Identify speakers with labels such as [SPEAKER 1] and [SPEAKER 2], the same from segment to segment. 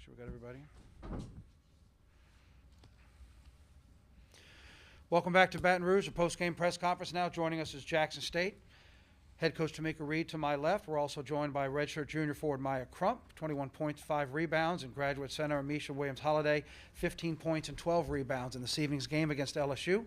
[SPEAKER 1] sure we got everybody. Welcome back to Baton Rouge, a post-game press conference now. Joining us is Jackson State. Head coach Tomekia Reed to my left. We're also joined by redshirt junior forward Maya Crump, 21 points, 5 rebounds, and graduate center Amisha Williams-Holiday, 15 points and 12 rebounds in this evening's game against LSU.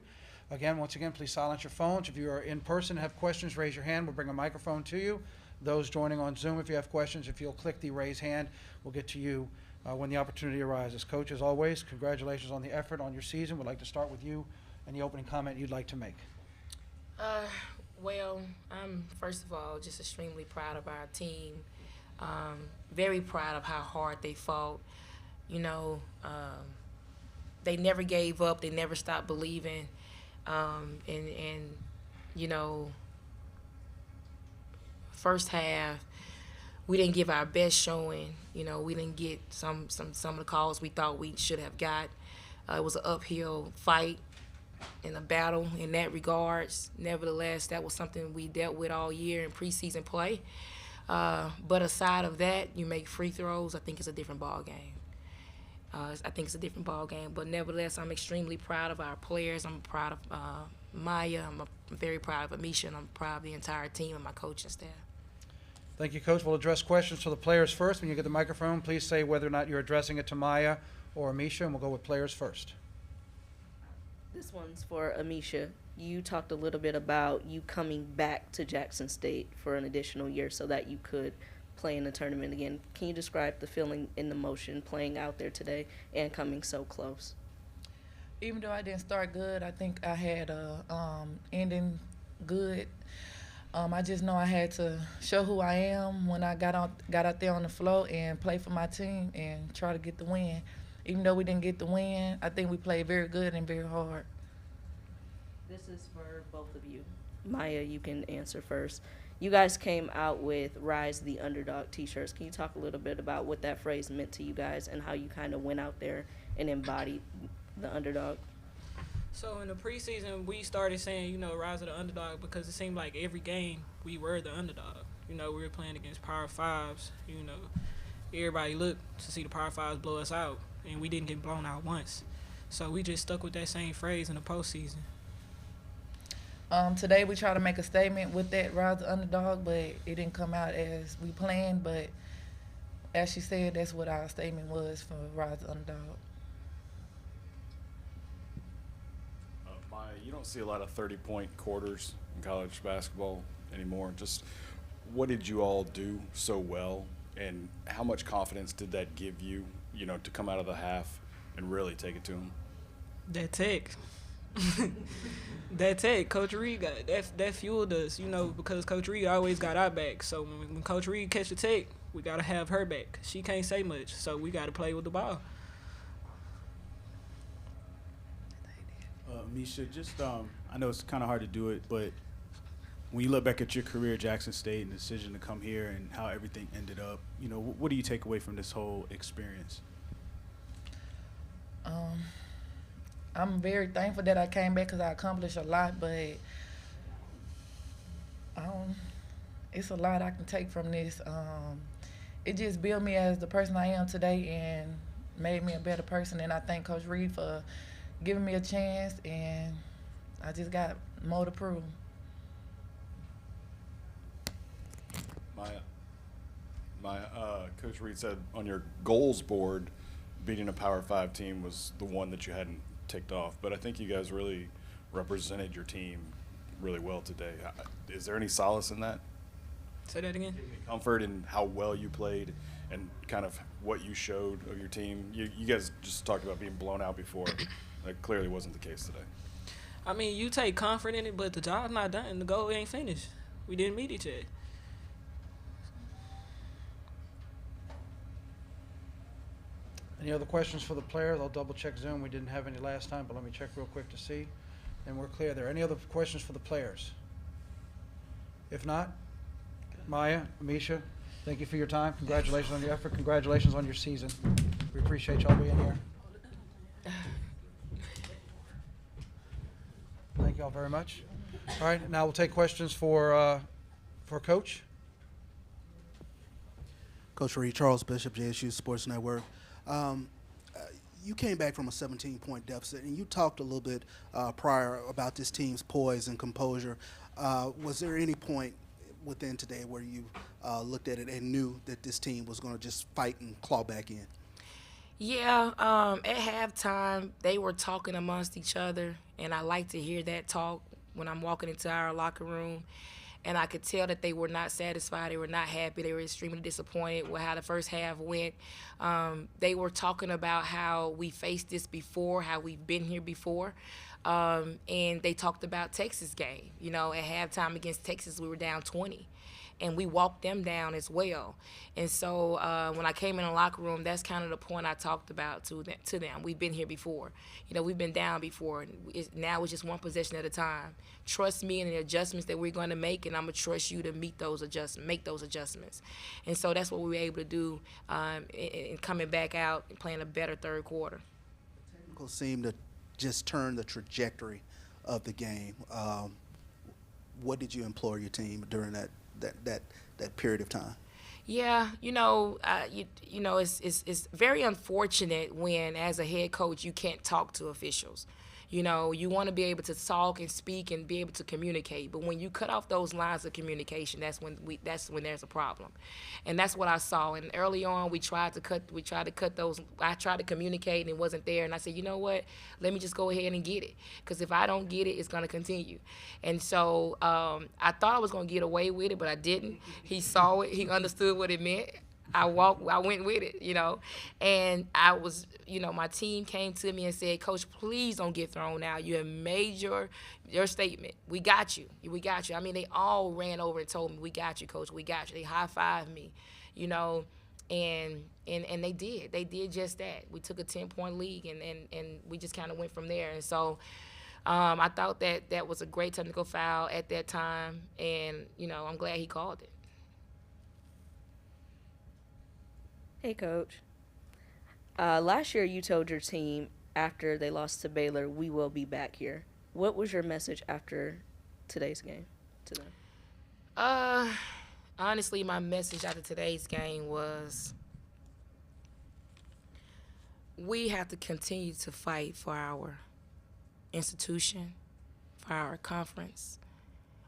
[SPEAKER 1] Once again, please silence your phones. If you are in person and have questions, raise your hand. We'll bring a microphone to you. Those joining on Zoom, if you have questions, if you'll click the raise hand, we'll get to you when the opportunity arises. Coach, as always, congratulations on the effort on your season. We'd like to start with you and the opening comment you'd like to make.
[SPEAKER 2] Well, I'm first of all just extremely proud of our team. Very proud of how hard they fought. You know, they never gave up. They never stopped believing. And you know, first half we didn't give our best showing. You know, we didn't get some of the calls we thought we should have got. It was an uphill fight in a battle in that regards. Nevertheless, that was something we dealt with all year in preseason play. But aside of that, you make free throws, I think it's a different ball game. But nevertheless, I'm extremely proud of our players. I'm proud of Maya. I'm very proud of Amisha, and I'm proud of the entire team and my coaching staff.
[SPEAKER 1] Thank you, Coach. We'll address questions to the players first. When you get the microphone, please say whether or not you're addressing it to Maya or Amisha, and we'll go with players first.
[SPEAKER 3] This one's for Amisha. You talked a little bit about you coming back to Jackson State for an additional year so that you could play in the tournament again. Can you describe the feeling in the motion playing out there today and coming so close?
[SPEAKER 4] Even though I didn't start good, I think I had a ending good. I just know I had to show who I am when I got out there on the floor and play for my team and try to get the win. Even though we didn't get the win, I think we played very good and very hard.
[SPEAKER 3] This is for both of you. Maya, you can answer first. You guys came out with Rise the Underdog t-shirts. Can you talk a little bit about what that phrase meant to you guys and how you kind of went out there and embodied the underdog?
[SPEAKER 5] So in the preseason, we started saying, you know, Rise of the Underdog because it seemed like every game we were the underdog. You know, we were playing against Power Fives. You know, everybody looked to see the Power Fives blow us out, and we didn't get blown out once. So we just stuck with that same phrase in the postseason.
[SPEAKER 4] Today we tried to make a statement with that Rise the Underdog, but it didn't come out as we planned. But as she said, that's what our statement was for Rise the Underdog.
[SPEAKER 6] Maya, you don't see a lot of 30-point quarters in college basketball anymore. Just what did you all do so well, and how much confidence did that give you, you know, to come out of the half and really take it to them?
[SPEAKER 5] That tech. That tech, Coach Reed got that fueled us, you know, because Coach Reed always got our back. So when Coach Reed catch the tech, we gotta have her back. She can't say much, so we gotta play with the ball.
[SPEAKER 7] Misha, just I know it's kind of hard to do it, but when you look back at your career at Jackson State and the decision to come here and how everything ended up, you know, what do you take away from this whole experience?
[SPEAKER 4] I'm very thankful that I came back because I accomplished a lot, but it's a lot I can take from this. It just built me as the person I am today and made me a better person, and I thank Coach Reed for giving me a chance, and I just got more to prove.
[SPEAKER 6] Coach Reed said on your goals board, beating a Power 5 team was the one that you hadn't ticked off, but I think you guys really represented your team really well today. Is there any solace in that?
[SPEAKER 5] Say that again?
[SPEAKER 6] Any comfort in how well you played and kind of what you showed of your team? You guys just talked about being blown out before. That clearly wasn't the case today.
[SPEAKER 5] I mean, you take comfort in it, but the job's not done. The goal ain't finished. We didn't meet each other.
[SPEAKER 1] Any other questions for the players? I'll double check Zoom. We didn't have any last time, but let me check real quick to see. And we're clear there. Any other questions for the players? If not, Maya, Amisha, thank you for your time. Congratulations on your effort. Congratulations on your season. We appreciate y'all being here. Thank y'all very much. All right, now we'll take questions for Coach.
[SPEAKER 8] Coach Reed, Charles Bishop, JSU Sports Network. Um, you came back from a 17-point deficit, and you talked a little bit prior about this team's poise and composure. Was there any point within today where you looked at it and knew that this team was going to just fight and claw back in?
[SPEAKER 2] Yeah, at halftime, they were talking amongst each other, and I like to hear that talk when I'm walking into our locker room. And I could tell that they were not satisfied. They were not happy. They were extremely disappointed with how the first half went. They were talking about how we faced this before, how we've been here before. And they talked about Texas game. You know, at halftime against Texas, we were down 20. And we walked them down as well. And so when I came in the locker room, that's kind of the point I talked about to them. We've been here before. You know, we've been down before. Now it's just one possession at a time. Trust me in the adjustments that we're going to make, and I'm going to trust you to make those adjustments. And so that's what we were able to do in coming back out and playing a better third quarter.
[SPEAKER 8] Technical seemed to just turn the trajectory of the game. What did you implore your team during that period of time?
[SPEAKER 2] Yeah, you know, it's very unfortunate when, as a head coach, you can't talk to officials. You know, you want to be able to talk and speak and be able to communicate, but when you cut off those lines of communication, that's when there's a problem, and that's what I saw. And early on, we tried to cut those. I tried to communicate and it wasn't there, and I said, you know what? Let me just go ahead and get it, because if I don't get it, it's going to continue. And so I thought I was going to get away with it, but I didn't. He saw it. He understood what it meant. I went with it, you know, and I was, you know, my team came to me and said, Coach, please don't get thrown out. You have made your statement. We got you. I mean, they all ran over and told me, we got you, Coach. We got you. They high-fived me, you know, and they did. They did just that. We took a 10-point lead, and we just kind of went from there. And so I thought that was a great technical foul at that time, and, you know, I'm glad he called it.
[SPEAKER 3] Hey, Coach. Last year you told your team after they lost to Baylor, we will be back here. What was your message after today's game to them?
[SPEAKER 2] Honestly, my message after today's game was we have to continue to fight for our institution, for our conference.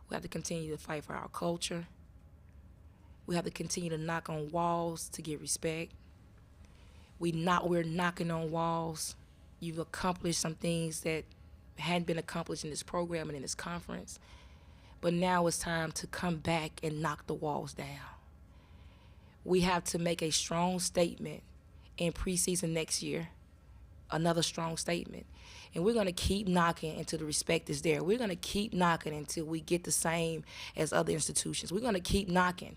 [SPEAKER 2] We have to continue to fight for our culture. We have to continue to knock on walls to get respect. We're knocking on walls. You've accomplished some things that hadn't been accomplished in this program and in this conference. But now it's time to come back and knock the walls down. We have to make a strong statement in preseason next year, another strong statement. And we're going to keep knocking until the respect is there. We're going to keep knocking until we get the same as other institutions. We're going to keep knocking.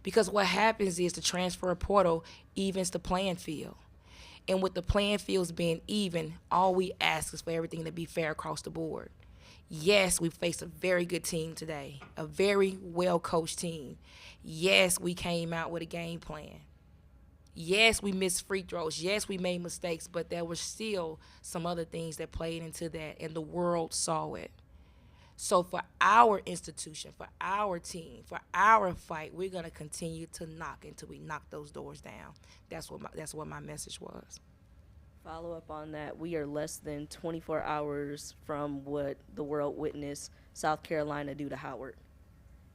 [SPEAKER 2] Because what happens is the transfer portal evens the playing field. And with the playing fields being even, all we ask is for everything to be fair across the board. Yes, we faced a very good team today, a very well-coached team. Yes, we came out with a game plan. Yes, we missed free throws. Yes, we made mistakes, but there were still some other things that played into that, and the world saw it. So for our institution, for our team, for our fight, we're going to continue to knock until we knock those doors down. That's what my message was.
[SPEAKER 3] Follow up on that, we are less than 24 hours from what the world witnessed South Carolina do to Howard.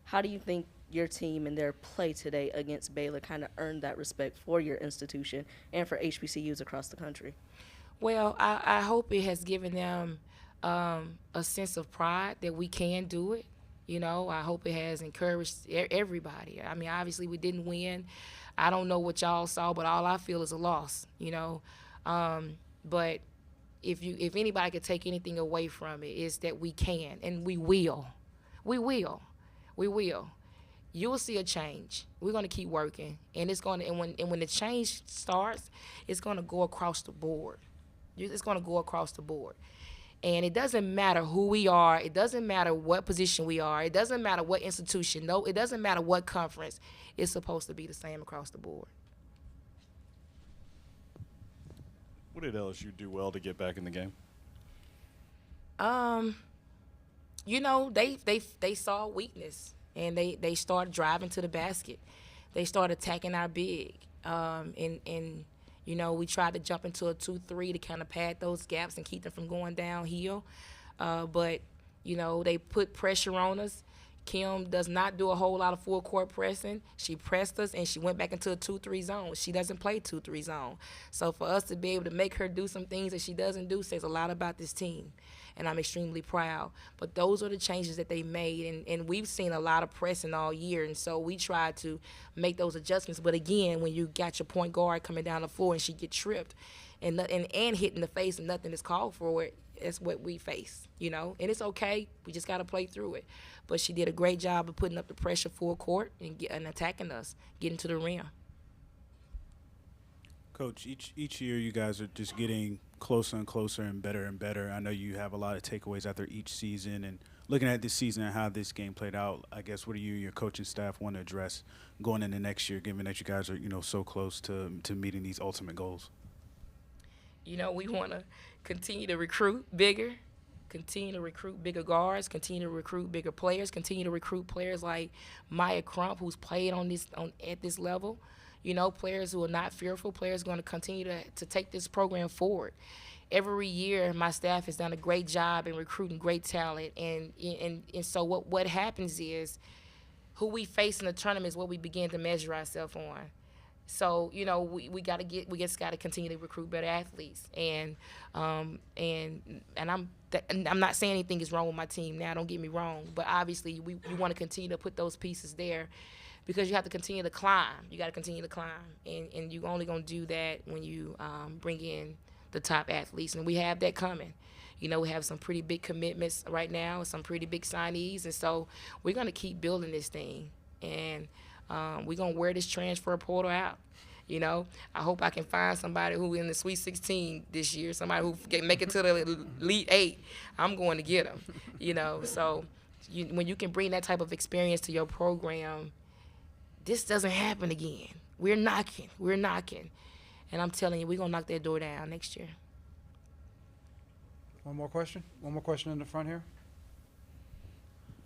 [SPEAKER 3] How do you think your team and their play today against Baylor kind of earned that respect for your institution and for HBCUs across the country?
[SPEAKER 2] Well, I hope it has given them a sense of pride that we can do it. You know, I hope it has encouraged everybody. I mean, obviously we didn't win. I don't know what y'all saw, but all I feel is a loss, you know. But if anybody could take anything away from it, is that we can, and we will. We will. You will see a change. We're going to keep working, and it's going to. And when the change starts, it's going to go across the board. It's going to go across the board. And it doesn't matter who we are. It doesn't matter what position we are. It doesn't matter what institution. No, it doesn't matter what conference. It's supposed to be the same across the board.
[SPEAKER 6] What did LSU do well to get back in the game?
[SPEAKER 2] You know, they saw weakness, and they started driving to the basket. They started attacking our big. And You know, we tried to jump into a 2-3 to kind of pad those gaps and keep them from going downhill. But, you know, they put pressure on us. Kim does not do a whole lot of full court pressing. She pressed us and she went back into a 2-3 zone. She doesn't play 2-3 zone. So for us to be able to make her do some things that she doesn't do says a lot about this team. And I'm extremely proud. But those are the changes that they made. And we've seen a lot of pressing all year. And so we tried to make those adjustments. But again, when you got your point guard coming down the floor and she get tripped and hit in the face and nothing is called for it, that's what we face, you know. And it's okay. We just got to play through it. But she did a great job of putting up the pressure full court and attacking us, getting to the rim.
[SPEAKER 7] Coach, each year you guys are just getting closer and closer and better. I know you have a lot of takeaways after each season. And looking at this season and how this game played out, I guess what do you and your coaching staff want to address going into next year, given that you guys are, you know, so close to meeting these ultimate goals?
[SPEAKER 2] You know, we want to continue to recruit bigger, continue to recruit bigger guards, continue to recruit bigger players, continue to recruit players like Maya Crump, who's played at this level. You know, players who are not fearful, players going to continue to take this program forward. Every year, my staff has done a great job in recruiting great talent, and so what happens is who we face in the tournament is what we begin to measure ourselves on. So, you know, we just got to continue to recruit better athletes, and I'm not saying anything is wrong with my team now. Don't get me wrong, but obviously you want to continue to put those pieces there, because you have to continue to climb. You got to continue to climb, and you're only gonna do that when you bring in the top athletes, and we have that coming. You know, we have some pretty big commitments right now, some pretty big signees, and so we're gonna keep building this thing, and we're going to wear this transfer portal out. You know, I hope I can find somebody who in the Sweet 16 this year, somebody who can make it to the Elite 8. I'm going to get them, you know. So when you can bring that type of experience to your program, this doesn't happen again. We're knocking. And I'm telling you, we're going to knock that door down next year.
[SPEAKER 1] One more question in the front here.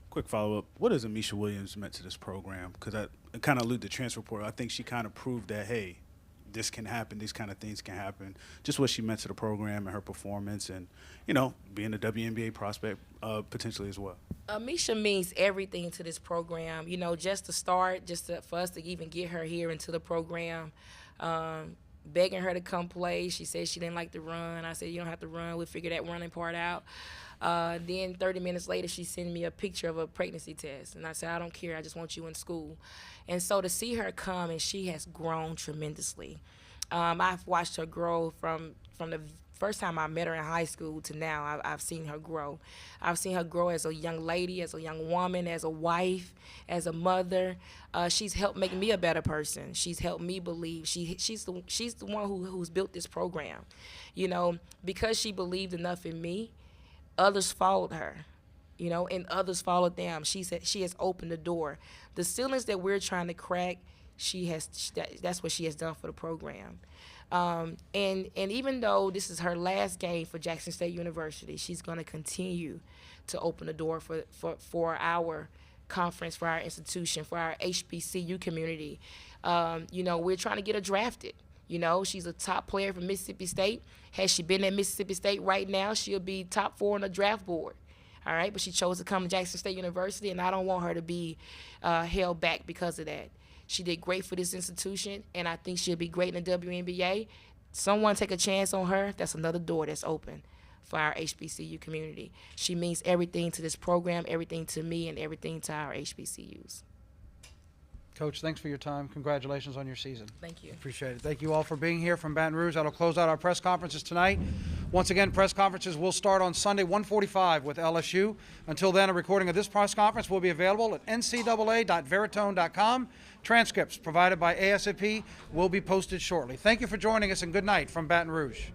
[SPEAKER 7] Quick follow-up. What has Amisha Williams meant to this program? Because I kind of alluded to transfer portal. I think she kind of proved that, hey, this can happen. These kind of things can happen. Just what she meant to the program and her performance and, you know, being a WNBA prospect potentially as well.
[SPEAKER 2] Amisha means everything to this program. You know, just to start, for us to even get her here into the program, begging her to come play. She said she didn't like to run. I said, you don't have to run. We'll figure that running part out. Then 30 minutes later, she sent me a picture of a pregnancy test. And I said, I don't care. I just want you in school. And so to see her come, and she has grown tremendously. I've watched her grow from the first time I met her in high school to now. I've seen her grow. I've seen her grow as a young lady, as a young woman, as a wife, as a mother. She's helped make me a better person. She's helped me believe. She's the one who's built this program. You know, because she believed enough in me, others followed her, you know, and others followed them. She has opened the door. The ceilings that we're trying to crack, that's what she has done for the program. And even though this is her last game for Jackson State University, she's going to continue to open the door for our conference, for our institution, for our HBCU community. You know, we're trying to get her drafted. You know, she's a top player from Mississippi State. Had she been at Mississippi State right now, she'll be top 4 on the draft board. All right, but she chose to come to Jackson State University, and I don't want her to be held back because of that. She did great for this institution, and I think she'll be great in the WNBA. Someone take a chance on her, that's another door that's open for our HBCU community. She means everything to this program, everything to me, and everything to our HBCUs.
[SPEAKER 1] Coach, thanks for your time. Congratulations on your season.
[SPEAKER 2] Thank you.
[SPEAKER 1] Appreciate it. Thank you all for being here from Baton Rouge. That'll close out our press conferences tonight. Once again, press conferences will start on Sunday, 1:45 with LSU. Until then, a recording of this press conference will be available at ncaa.veritone.com. Transcripts provided by ASAP will be posted shortly. Thank you for joining us, and good night from Baton Rouge.